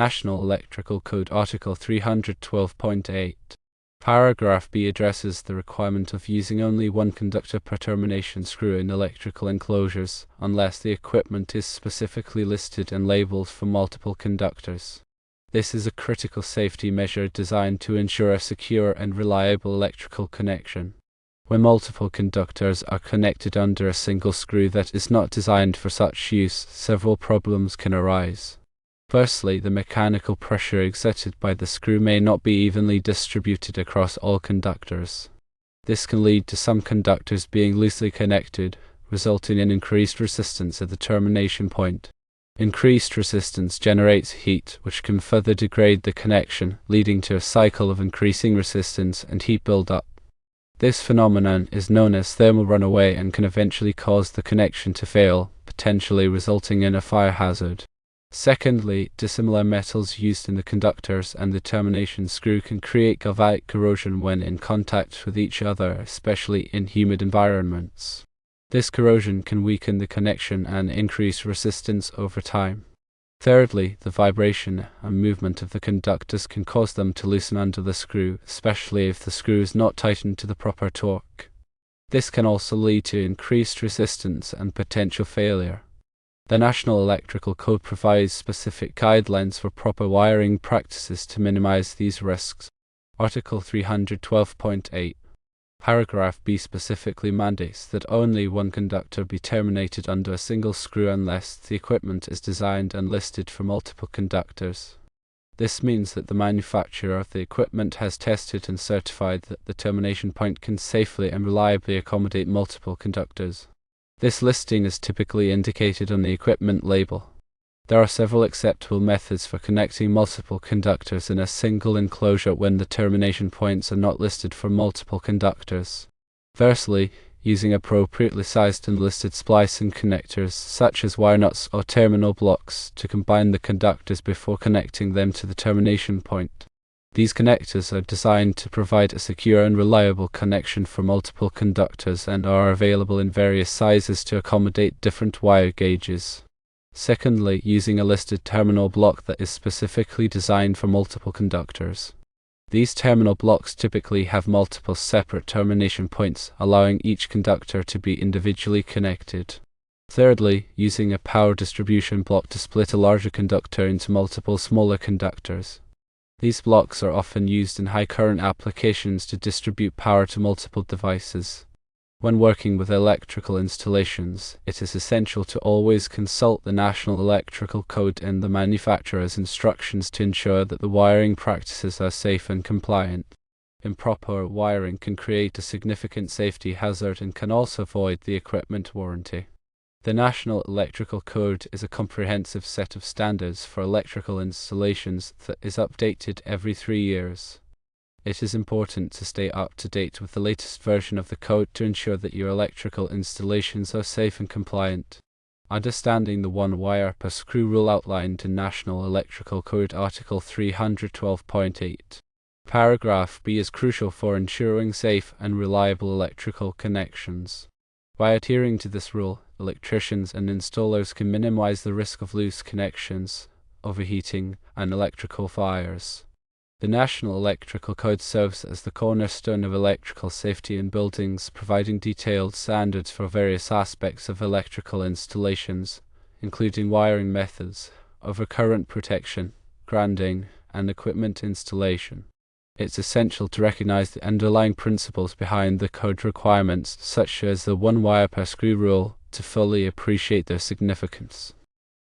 National Electrical Code Article 312.8. Paragraph B addresses the requirement of using only one conductor per termination screw in electrical enclosures, unless the equipment is specifically listed and labeled for multiple conductors. This is a critical safety measure designed to ensure a secure and reliable electrical connection. When multiple conductors are connected under a single screw that is not designed for such use, several problems can arise. Firstly, the mechanical pressure exerted by the screw may not be evenly distributed across all conductors. This can lead to some conductors being loosely connected, resulting in increased resistance at the termination point. Increased resistance generates heat, which can further degrade the connection, leading to a cycle of increasing resistance and heat buildup. This phenomenon is known as thermal runaway and can eventually cause the connection to fail, potentially resulting in a fire hazard. Secondly, dissimilar metals used in the conductors and the termination screw can create galvanic corrosion when in contact with each other, especially in humid environments. This corrosion can weaken the connection and increase resistance over time. Thirdly, the vibration and movement of the conductors can cause them to loosen under the screw, especially if the screw is not tightened to the proper torque. This can also lead to increased resistance and potential failure. The National Electrical Code provides specific guidelines for proper wiring practices to minimize these risks. Article 312.8. Paragraph B specifically mandates that only one conductor be terminated under a single screw unless the equipment is designed and listed for multiple conductors. This means that the manufacturer of the equipment has tested and certified that the termination point can safely and reliably accommodate multiple conductors. This listing is typically indicated on the equipment label. There are several acceptable methods for connecting multiple conductors in a single enclosure when the termination points are not listed for multiple conductors. Firstly, using appropriately sized and listed splicing connectors such as wire nuts or terminal blocks to combine the conductors before connecting them to the termination point. These connectors are designed to provide a secure and reliable connection for multiple conductors and are available in various sizes to accommodate different wire gauges. Secondly, using a listed terminal block that is specifically designed for multiple conductors. These terminal blocks typically have multiple separate termination points, allowing each conductor to be individually connected. Thirdly, using a power distribution block to split a larger conductor into multiple smaller conductors. These blocks are often used in high current applications to distribute power to multiple devices. When working with electrical installations, it is essential to always consult the National Electrical Code and the manufacturer's instructions to ensure that the wiring practices are safe and compliant. Improper wiring can create a significant safety hazard and can also void the equipment warranty. The National Electrical Code is a comprehensive set of standards for electrical installations that is updated every 3 years. It is important to stay up to date with the latest version of the code to ensure that your electrical installations are safe and compliant. Understanding the one wire per screw rule outlined in National Electrical Code Article 312.8. Paragraph B is crucial for ensuring safe and reliable electrical connections. By adhering to this rule, electricians and installers can minimize the risk of loose connections, overheating, and electrical fires. The National Electrical Code serves as the cornerstone of electrical safety in buildings, providing detailed standards for various aspects of electrical installations, including wiring methods, overcurrent protection, grounding, and equipment installation. It's essential to recognize the underlying principles behind the code requirements, such as the one wire per screw rule, to fully appreciate their significance.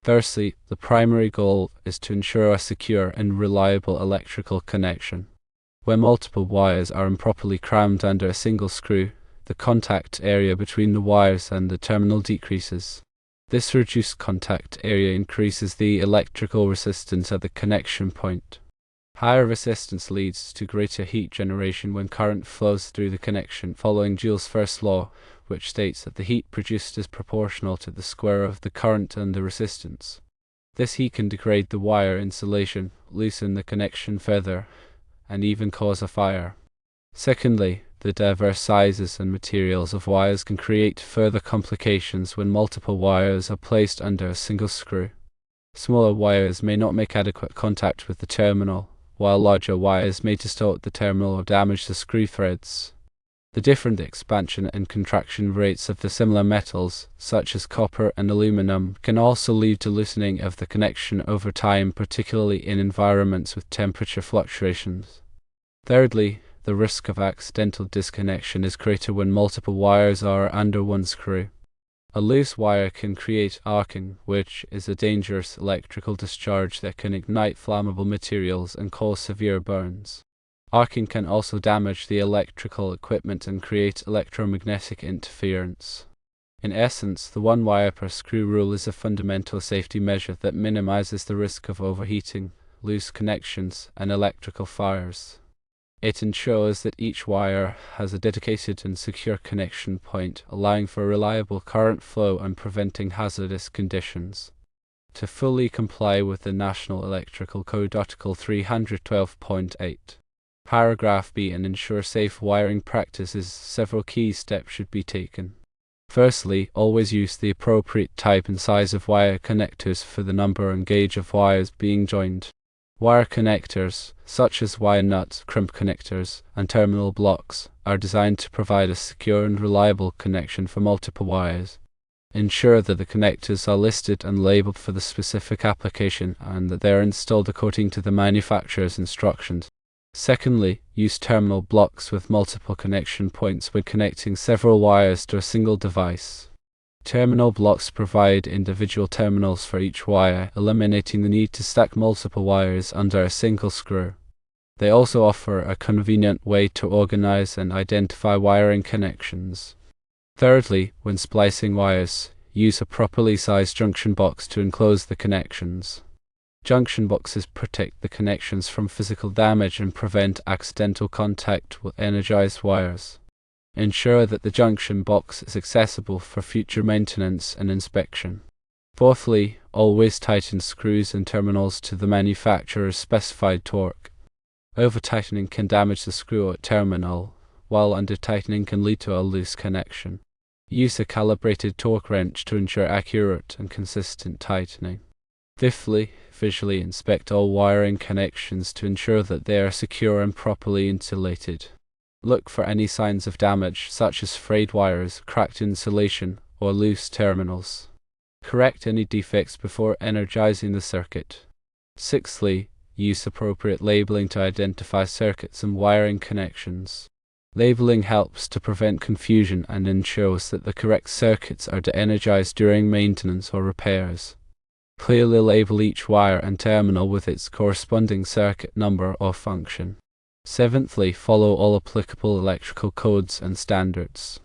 Firstly, the primary goal is to ensure a secure and reliable electrical connection. When multiple wires are improperly crammed under a single screw, the contact area between the wires and the terminal decreases. This reduced contact area increases the electrical resistance at the connection point. Higher resistance leads to greater heat generation when current flows through the connection, following Joule's first law, which states that the heat produced is proportional to the square of the current and the resistance. This heat can degrade the wire insulation, loosen the connection further, and even cause a fire. Secondly, the diverse sizes and materials of wires can create further complications when multiple wires are placed under a single screw. Smaller wires may not make adequate contact with the terminal, while larger wires may distort the terminal or damage the screw threads. The different expansion and contraction rates of the similar metals, such as copper and aluminum, can also lead to loosening of the connection over time, particularly in environments with temperature fluctuations. Thirdly, the risk of accidental disconnection is greater when multiple wires are under one screw. A loose wire can create arcing, which is a dangerous electrical discharge that can ignite flammable materials and cause severe burns. Arcing can also damage the electrical equipment and create electromagnetic interference. In essence, the one wire per screw rule is a fundamental safety measure that minimizes the risk of overheating, loose connections, and electrical fires. It ensures that each wire has a dedicated and secure connection point, allowing for reliable current flow and preventing hazardous conditions. To fully comply with the National Electrical Code Article 312.8, Paragraph B and ensure safe wiring practices, several key steps should be taken. Firstly, always use the appropriate type and size of wire connectors for the number and gauge of wires being joined. Wire connectors, such as wire nut, crimp connectors, and terminal blocks, are designed to provide a secure and reliable connection for multiple wires. Ensure that the connectors are listed and labeled for the specific application and that they are installed according to the manufacturer's instructions. Secondly, use terminal blocks with multiple connection points when connecting several wires to a single device. Terminal blocks provide individual terminals for each wire, eliminating the need to stack multiple wires under a single screw. They also offer a convenient way to organize and identify wiring connections. Thirdly, when splicing wires, use a properly sized junction box to enclose the connections. Junction boxes protect the connections from physical damage and prevent accidental contact with energized wires. Ensure that the junction box is accessible for future maintenance and inspection. Fourthly, always tighten screws and terminals to the manufacturer's specified torque. Over-tightening can damage the screw or terminal, while under-tightening can lead to a loose connection. Use a calibrated torque wrench to ensure accurate and consistent tightening. Fifthly, visually inspect all wiring connections to ensure that they are secure and properly insulated. Look for any signs of damage, such as frayed wires, cracked insulation, or loose terminals. Correct any defects before energizing the circuit. Sixthly, use appropriate labeling to identify circuits and wiring connections. Labeling helps to prevent confusion and ensures that the correct circuits are de-energized during maintenance or repairs. Clearly label each wire and terminal with its corresponding circuit number or function. Seventhly, follow all applicable electrical codes and standards.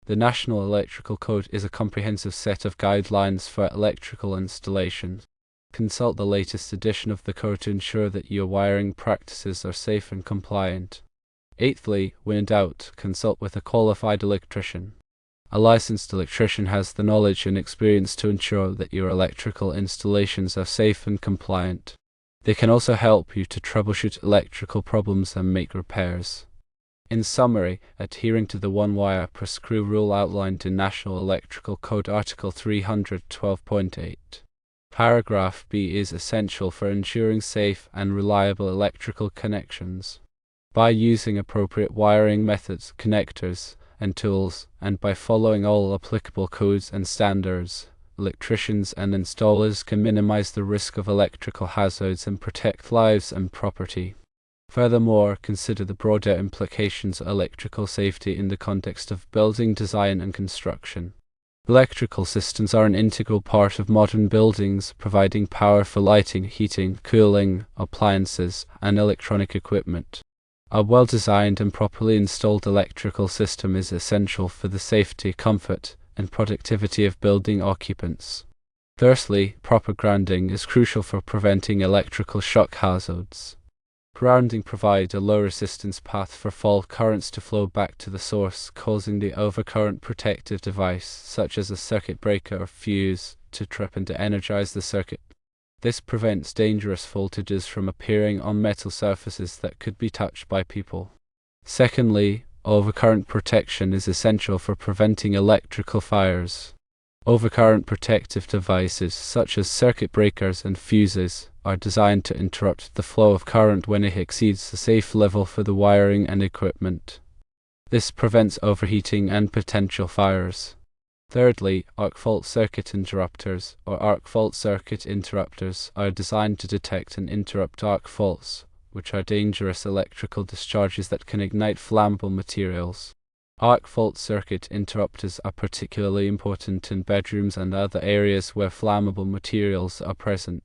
The National Electrical Code is a comprehensive set of guidelines for electrical installations. Consult the latest edition of the code to ensure that your wiring practices are safe and compliant. Eighthly, when in doubt, consult with a qualified electrician. A licensed electrician has the knowledge and experience to ensure that your electrical installations are safe and compliant. They can also help you to troubleshoot electrical problems and make repairs. In summary, adhering to the one wire per screw rule outlined in National Electrical Code Article 312.8. Paragraph B is essential for ensuring safe and reliable electrical connections. By using appropriate wiring methods, connectors, and tools, and by following all applicable codes and standards, electricians and installers can minimize the risk of electrical hazards and protect lives and property. Furthermore, consider the broader implications of electrical safety in the context of building design and construction. Electrical systems are an integral part of modern buildings, providing power for lighting, heating, cooling, appliances, and electronic equipment. A well-designed and properly installed electrical system is essential for the safety, comfort, and productivity of building occupants. Firstly, proper grounding is crucial for preventing electrical shock hazards. Grounding provides a low resistance path for fault currents to flow back to the source, causing the overcurrent protective device, such as a circuit breaker or fuse, to trip and de-energize the circuit. This prevents dangerous voltages from appearing on metal surfaces that could be touched by people. Secondly, overcurrent protection is essential for preventing electrical fires. Overcurrent protective devices, such as circuit breakers and fuses, are designed to interrupt the flow of current when it exceeds the safe level for the wiring and equipment. This prevents overheating and potential fires. Thirdly, arc fault circuit interrupters, or arc fault circuit interrupters, are designed to detect and interrupt arc faults, which are dangerous electrical discharges that can ignite flammable materials. Arc fault circuit interrupters are particularly important in bedrooms and other areas where flammable materials are present.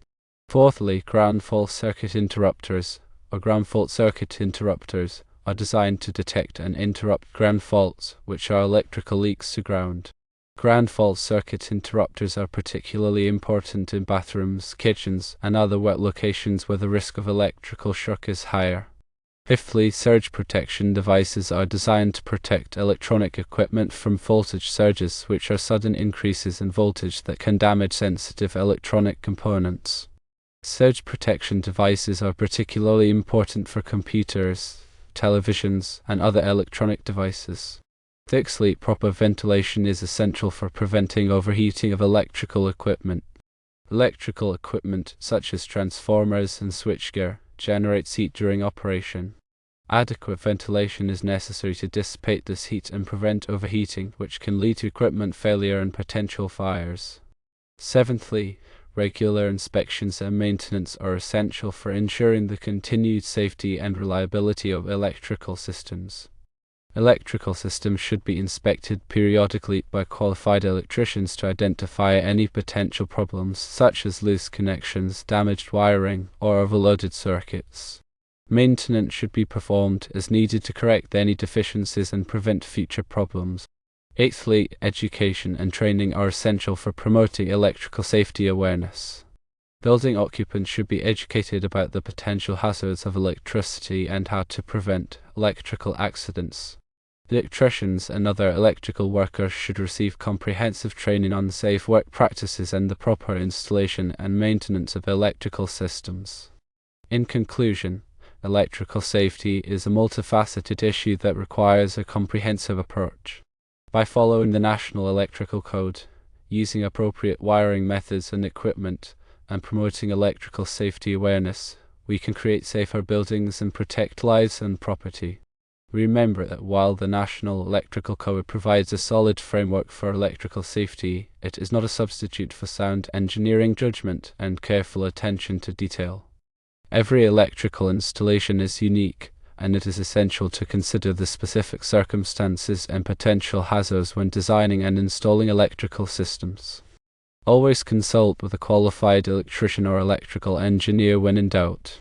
Fourthly, ground fault circuit interrupters, or ground fault circuit interrupters, are designed to detect and interrupt ground faults, which are electrical leaks to ground. Ground fault circuit interrupters are particularly important in bathrooms, kitchens, and other wet locations where the risk of electrical shock is higher. Fifthly, surge protection devices are designed to protect electronic equipment from voltage surges, which are sudden increases in voltage that can damage sensitive electronic components. Surge protection devices are particularly important for computers, televisions, and other electronic devices. Sixthly, proper ventilation is essential for preventing overheating of electrical equipment. Electrical equipment, such as transformers and switchgear, generates heat during operation. Adequate ventilation is necessary to dissipate this heat and prevent overheating, which can lead to equipment failure and potential fires. Seventhly, regular inspections and maintenance are essential for ensuring the continued safety and reliability of electrical systems. Electrical systems should be inspected periodically by qualified electricians to identify any potential problems, such as loose connections, damaged wiring, or overloaded circuits. Maintenance should be performed as needed to correct any deficiencies and prevent future problems. Eighthly, education and training are essential for promoting electrical safety awareness. Building occupants should be educated about the potential hazards of electricity and how to prevent electrical accidents. Electricians and other electrical workers should receive comprehensive training on safe work practices and the proper installation and maintenance of electrical systems. In conclusion, electrical safety is a multifaceted issue that requires a comprehensive approach. By following the National Electrical Code, using appropriate wiring methods and equipment, and promoting electrical safety awareness, we can create safer buildings and protect lives and property. Remember that while the National Electrical Code provides a solid framework for electrical safety, it is not a substitute for sound engineering judgment and careful attention to detail. Every electrical installation is unique, and it is essential to consider the specific circumstances and potential hazards when designing and installing electrical systems. Always consult with a qualified electrician or electrical engineer when in doubt.